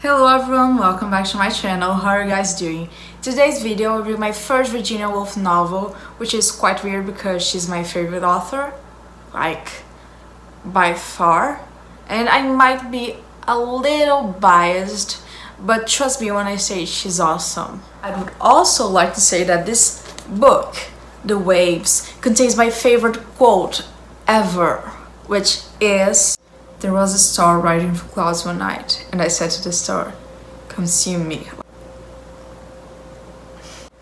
Hello everyone, welcome back to my channel. How are you guys doing? Today's video will be my first Virginia Woolf novel, which is quite weird because she's my favorite author, like by far. And I might be a little biased, but trust me when I say she's awesome. I would also like to say that this book, The Waves, contains my favorite quote ever, which is, "There was a star riding through clouds one night, and I said to the star, consume me."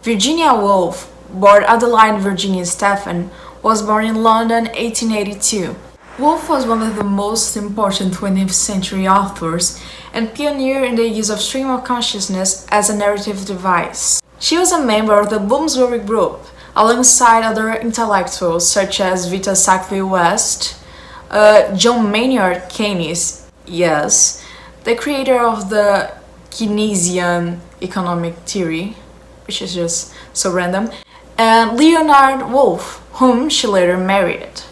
Virginia Woolf, born Adeline Virginia Stephen, was born in London 1882. Woolf was one of the most important 20th century authors and pioneer in the use of stream of consciousness as a narrative device. She was a member of the Bloomsbury Group, alongside other intellectuals such as Vita Sackville-West, John Maynard Keynes, yes, the creator of the Keynesian economic theory, which is just so random, and Leonard Woolf, whom she later married.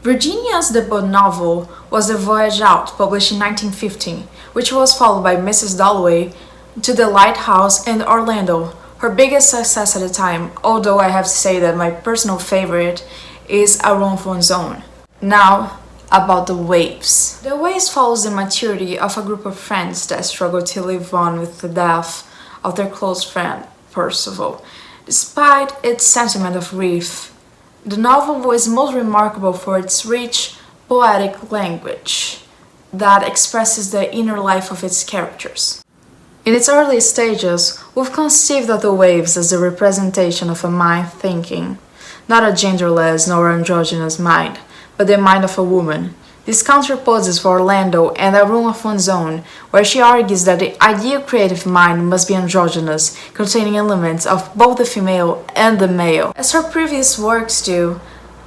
Virginia's debut novel was The Voyage Out, published in 1915, which was followed by Mrs. Dalloway, To the Lighthouse, and Orlando, her biggest success at the time, although I have to say that my personal favorite is A Room of One's Own. Now, about The Waves. The Waves follows the maturity of a group of friends that struggle to live on with the death of their close friend, Percival. Despite its sentiment of grief, the novel is most remarkable for its rich, poetic language that expresses the inner life of its characters. In its early stages, we've conceived of the waves as the representation of a mind thinking, not a genderless nor androgynous mind, but the mind of a woman. This counterposes for Orlando and A Room of One's Own, where she argues that the ideal creative mind must be androgynous, containing elements of both the female and the male. As her previous works do,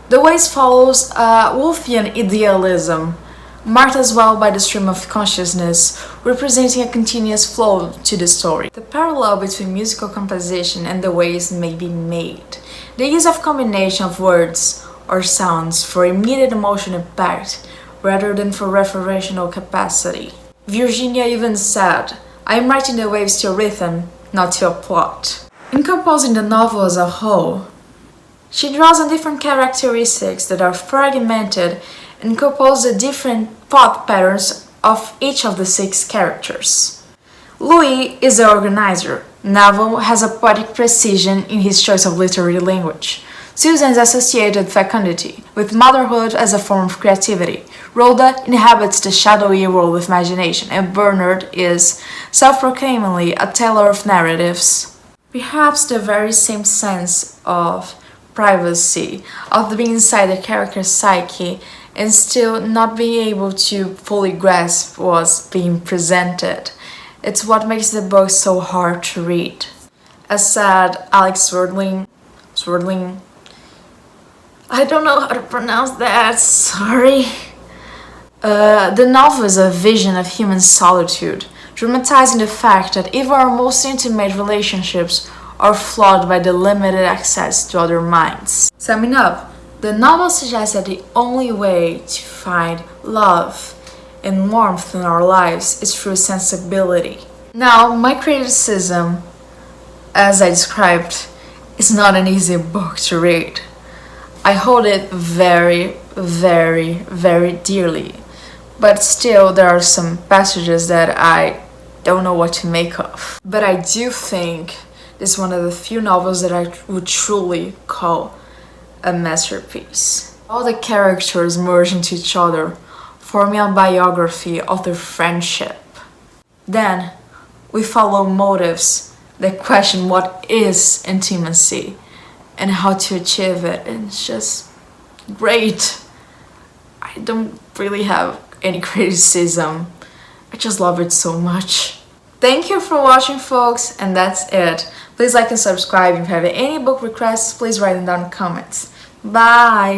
The Waves follows a Woolfian idealism, marked as well by the stream of consciousness, representing a continuous flow to the story. The parallel between musical composition and The Waves may be made. The use of combination of words or sounds for immediate emotional impact rather than for referential capacity. Virginia even said, "I am writing The Waves to a rhythm, not to a plot." In composing the novel as a whole, she draws on different characteristics that are fragmented and compose the different thought patterns of each of the 6 characters. Louis is the organizer. Neville has a poetic precision in his choice of literary language. Susan is associated fecundity, with motherhood as a form of creativity. Rhoda inhabits the shadowy world of imagination, and Bernard is, self-proclaimingly, a teller of narratives. Perhaps the very same sense of privacy, of being inside the character's psyche, and still not being able to fully grasp what's being presented. It's what makes the book so hard to read. As said Alex Swerdling, I don't know how to pronounce that, sorry. The novel is a vision of human solitude, dramatizing the fact that even our most intimate relationships are flawed by the limited access to other minds. Summing up, the novel suggests that the only way to find love and warmth in our lives is through sensibility. Now, my criticism, as I described, is not an easy book to read. I hold it very, very, very dearly, but still there are some passages that I don't know what to make of. But I do think this is one of the few novels that I would truly call a masterpiece. All the characters merge into each other, forming a biography of their friendship. Then, we follow motives that question what is intimacy and how to achieve it, and it's just great. I don't really have any criticism. I just love it so much. Thank you for watching, folks, and that's it. Please like and subscribe. If you have any book requests, please write them down in the comments. Bye!